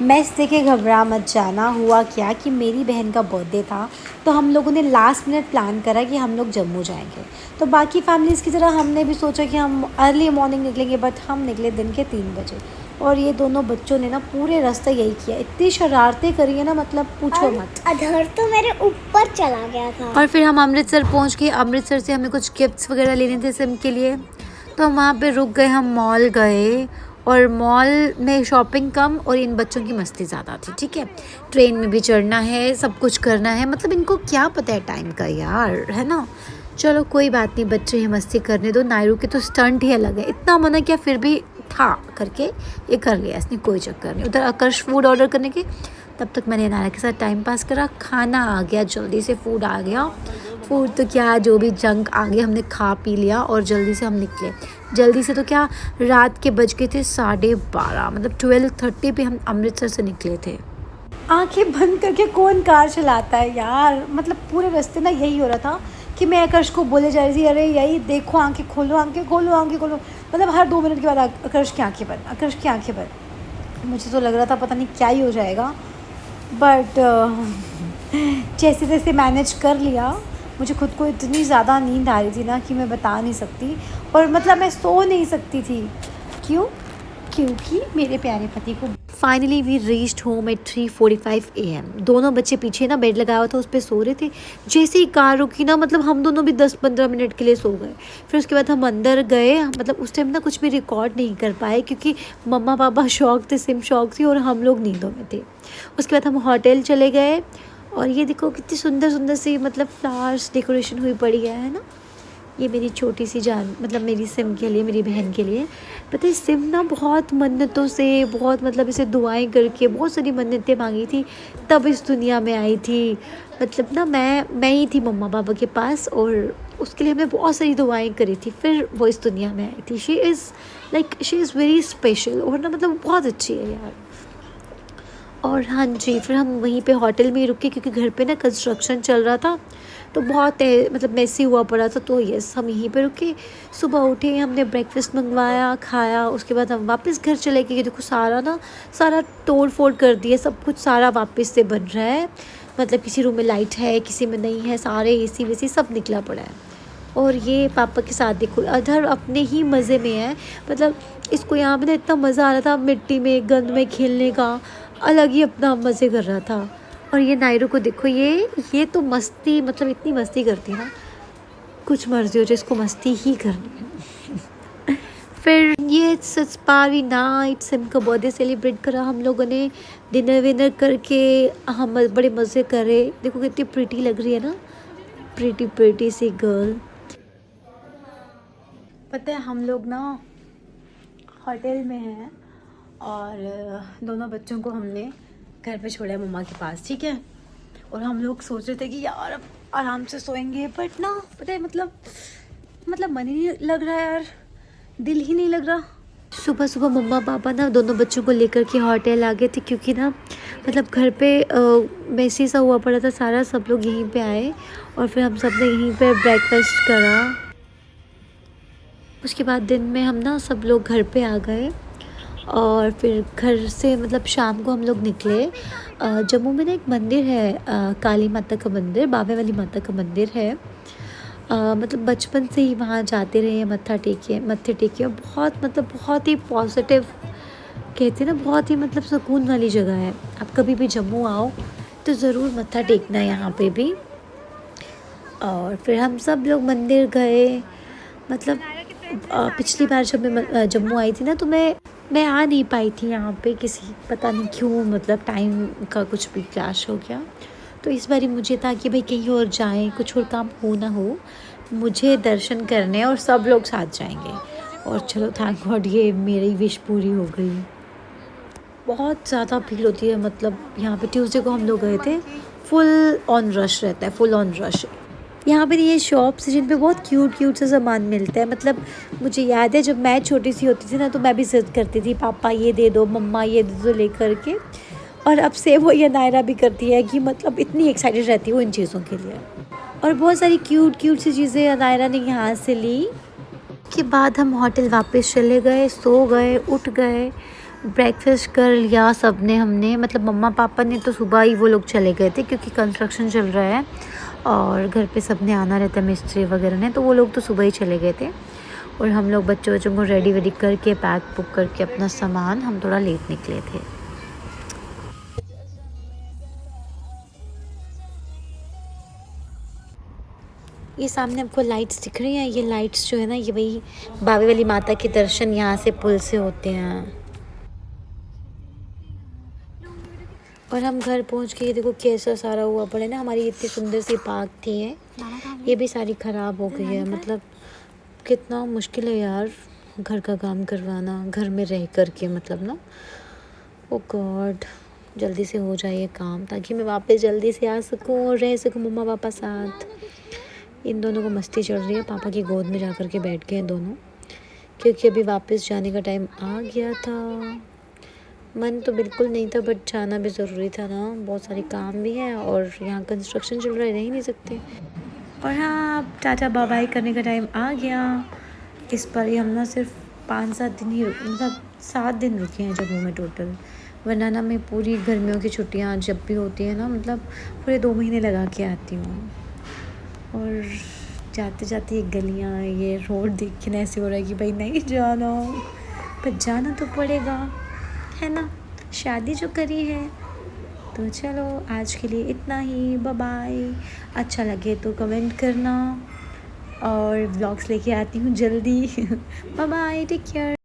Mess देखे घबरा मत जाना। हुआ क्या कि मेरी बहन का बर्थडे था, तो हम लोगों ने लास्ट मिनट प्लान करा कि हम लोग जम्मू जाएंगे। तो बाकी फैमिलीज़ की तरह हमने भी सोचा कि हम अर्ली मॉर्निंग निकलेंगे, बट हम निकले दिन के 3 बजे। और ये दोनों बच्चों ने ना पूरे रास्ते यही किया, इतनी शरारतें करी है ना, मतलब पूछो मत। अधर तो मेरे ऊपर चला गया था। और फिर हम अमृतसर पहुंच गए। अमृतसर से हमें कुछ गिफ्ट्स वगैरह लेने थे सिम के लिए, तो हम वहाँ पे रुक गए। हम मॉल गए और मॉल में शॉपिंग कम और इन बच्चों की मस्ती ज़्यादा थी। ठीक है, ट्रेन में भी चढ़ना है, सब कुछ करना है, मतलब इनको क्या पता है टाइम का यार, है ना। चलो कोई बात नहीं, बच्चे ही मस्ती करने दो। नायरू के तो स्टंट ही अलग है, इतना मना किया फिर भी था करके ये कर लिया इसने, कोई चक्कर नहीं। उधर आकर्ष फूड ऑर्डर करने के, तब तक मैंने नायरा के साथ टाइम पास करा। खाना आ गया जल्दी से, फूड आ गया। फूड तो क्या, जो भी जंक आ गया हमने खा पी लिया और जल्दी से हम निकले। जल्दी से तो क्या, रात के बज गए थे 12:30, मतलब 12:30 पे हम अमृतसर से निकले थे। आंखें बंद करके कौन कार चलाता है यार, मतलब पूरे रास्ते ना यही हो रहा था कि मैं आकर्ष को बोले जा रही थी, अरे यही देखो, आंखें खोलो, आंखें खोलो, आंखें खोलो। मतलब हर 2 मिनट के बाद आकर्ष की आंखें बंद, आकर्ष की आंखें बंद। मुझे तो लग रहा था पता नहीं क्या ही हो जाएगा, बट जैसे तैसे मैनेज कर लिया। मुझे खुद को इतनी ज़्यादा नींद आ रही थी ना कि मैं बता नहीं सकती, और मतलब मैं सो नहीं सकती थी। क्यों? क्योंकि मेरे प्यारे पति को finally we reached home at 3:45 AM। दोनों बच्चे पीछे ना बेड लगाया हुआ था, उस पर सो रहे थे। जैसे ही कार रुकी ना, मतलब हम दोनों भी 10-15 मिनट के लिए सो गए। फिर उसके बाद हम अंदर गए, मतलब उस टाइम ना कुछ भी रिकॉर्ड नहीं कर पाए क्योंकि मम्मा पापा शौक थे, सिम शौक थी और हम लोग नींदों में थे। उसके बाद हम होटल चले गए, और ये देखो कितनी सुंदर सुंदर सी मतलब फ्लावर्स डेकोरेशन हुई पड़ी है ना। ये मेरी छोटी सी जान, मतलब मेरी सिम के लिए, मेरी बहन के लिए। पता है सिम ना बहुत मन्नतों से, बहुत मतलब इसे दुआएं करके बहुत सारी मन्नतें मांगी थी, तब इस दुनिया में आई थी। मतलब ना मैं ही थी मम्मा पापा के पास, और उसके लिए हमने बहुत सारी दुआएं करी थी, फिर वो इस दुनिया में आई थी। शी इज़ वेरी स्पेशल, और ना मतलब बहुत अच्छी है यार। और हाँ जी, फिर हम वहीं पे होटल में ही रुके क्योंकि घर पे ना कंस्ट्रक्शन चल रहा था, तो बहुत मतलब मेसी हुआ पड़ा था, तो यस हम यहीं पे रुके। सुबह उठे, हमने ब्रेकफास्ट मंगवाया, खाया, उसके बाद हम वापस घर चले गए। देखो सारा तोड़ फोड़ कर दिया, सब कुछ सारा वापस से बन रहा है। मतलब किसी रूम में लाइट है, किसी में नहीं है, सारे एसी वेसी सब निकला पड़ा है। और ये पापा के साथ देखो अधर अपने ही मज़े में है, मतलब इसको यहाँ पे ना इतना मज़ा आ रहा था, मिट्टी में गंद में खेलने का अलग ही अपना मज़े कर रहा था। और ये नायरू को देखो, ये तो मस्ती, मतलब इतनी मस्ती करती है ना, कुछ मर्जी हो जाए इसको मस्ती ही करनी है। फिर ये सस्पारी नाइट सिम का बर्थडे सेलिब्रेट करा हम लोगों ने, डिनर विनर करके हम बड़े मज़े करे। देखो कितनी प्रिटी लग रही है ना, प्रिटी सी गर्ल। पता है हम लोग ना होटल में हैं, और दोनों बच्चों को हमने घर पे छोड़ा है मम्मा के पास। ठीक है, और हम लोग सोच रहे थे कि यार अब आराम से सोएंगे, बट ना पता है मतलब मन ही नहीं लग रहा है यार, दिल ही नहीं लग रहा। सुबह सुबह मम्मा पापा ना दोनों बच्चों को लेकर के होटल आ गए थे, क्योंकि ना मतलब घर पे मैसी सा हुआ पड़ा था सारा, सब लोग यहीं पे आए और फिर हम सब ने यहीं पे ब्रेकफास्ट करा। उसके बाद दिन में हम ना सब लोग घर पे आ गए, और फिर घर से मतलब शाम को हम लोग निकले। जम्मू में ना एक मंदिर है, काली माता का मंदिर, बाबे वाली माता का मंदिर है। मतलब बचपन से ही वहाँ जाते रहे हैं, मत्थे टेके। बहुत ही पॉजिटिव कहते हैं ना, बहुत ही मतलब सुकून वाली जगह है। आप कभी भी जम्मू आओ तो ज़रूर मत्था टेकना यहाँ पे भी। और फिर हम सब लोग मंदिर गए। मतलब पिछली बार जब मैं जम्मू आई थी ना, तो मैं आ नहीं पाई थी यहाँ पे, किसी पता नहीं क्यों, मतलब टाइम का कुछ भी क्लैश हो गया। तो इस बार मुझे था कि भाई कहीं और जाएं, कुछ और काम हो ना हो, मुझे दर्शन करने और सब लोग साथ जाएंगे। और चलो थैंक गॉड ये मेरी विश पूरी हो गई। बहुत ज़्यादा भीड़ होती है, मतलब यहाँ पे ट्यूसडे को हम लोग गए थे, फुल ऑन रश रहता है, फुल ऑन रश। यहाँ पर ये शॉप्स जिन पे बहुत क्यूट सा सामान मिलता है। मतलब मुझे याद है जब मैं छोटी सी होती थी ना, तो मैं भी जिद करती थी, पापा ये दे दो, मम्मा ये दे दो, लेकर के। और अब से वो ये नायरा भी करती है कि मतलब इतनी एक्साइटेड रहती है वो इन चीज़ों के लिए। और बहुत सारी क्यूट सी चीज़ें नायरा ने यहाँ से ली। के बाद हम होटल वापस चले गए, सो गए, उठ गए। ब्रेकफास्ट कर लिया सब ने हमने, मतलब मम्मा पापा ने तो सुबह ही वो लोग चले गए थे क्योंकि कंस्ट्रक्शन चल रहा है और घर पे सब ने आना रहता है मिस्त्री वगैरह ने, तो वो लोग तो सुबह ही चले गए थे। और हम लोग बच्चों को रेडी वेडी करके पैक पुक करके अपना सामान हम थोड़ा लेट निकले थे। ये सामने आपको लाइट्स दिख रही हैं, ये लाइट्स जो है ना, ये वही बावे वाली माता के दर्शन यहाँ से पुल से होते हैं। और हम घर पहुँच के ये देखो कैसा सारा हुआ पड़ा है ना, हमारी इतनी सुंदर सी पार्क थी है, ये भी सारी ख़राब हो गई है। मतलब कितना मुश्किल है यार घर का काम करवाना घर में रह कर के, मतलब ना, ओ गॉड जल्दी से हो जाए ये काम ताकि मैं वापस जल्दी से आ सकूं और रह सकूं मम्मा पापा साथ। इन दोनों को मस्ती चल रही है, पापा की गोद में जा कर के बैठ गए हैं दोनों, क्योंकि अभी वापस जाने का टाइम आ गया था। मन तो बिल्कुल नहीं था बट जाना भी ज़रूरी था ना, बहुत सारे काम भी हैं और यहाँ कंस्ट्रक्शन चल रहा है, रह ही नहीं सकते। और हाँ अब टाटा बाय बाय करने का टाइम आ गया। इस पर ही हम ना सिर्फ 5-7 दिन ही मतलब 7 दिन रुके हैं जम्मू में टोटल, वरना ना मैं पूरी गर्मियों की छुट्टियाँ जब भी होती है ना, मतलब पूरे 2 महीने लगा के आती हूँ। और जाते जाते ये गलियाँ ये रोड देख के ना ऐसे हो रहा है कि भाई नहीं जाना, पर जाना तो पड़ेगा, है ना, शादी जो करी है। तो चलो आज के लिए इतना ही, बाय बाय। अच्छा लगे तो कमेंट करना और व्लॉग्स लेके आती हूँ जल्दी। Bye bye, take care.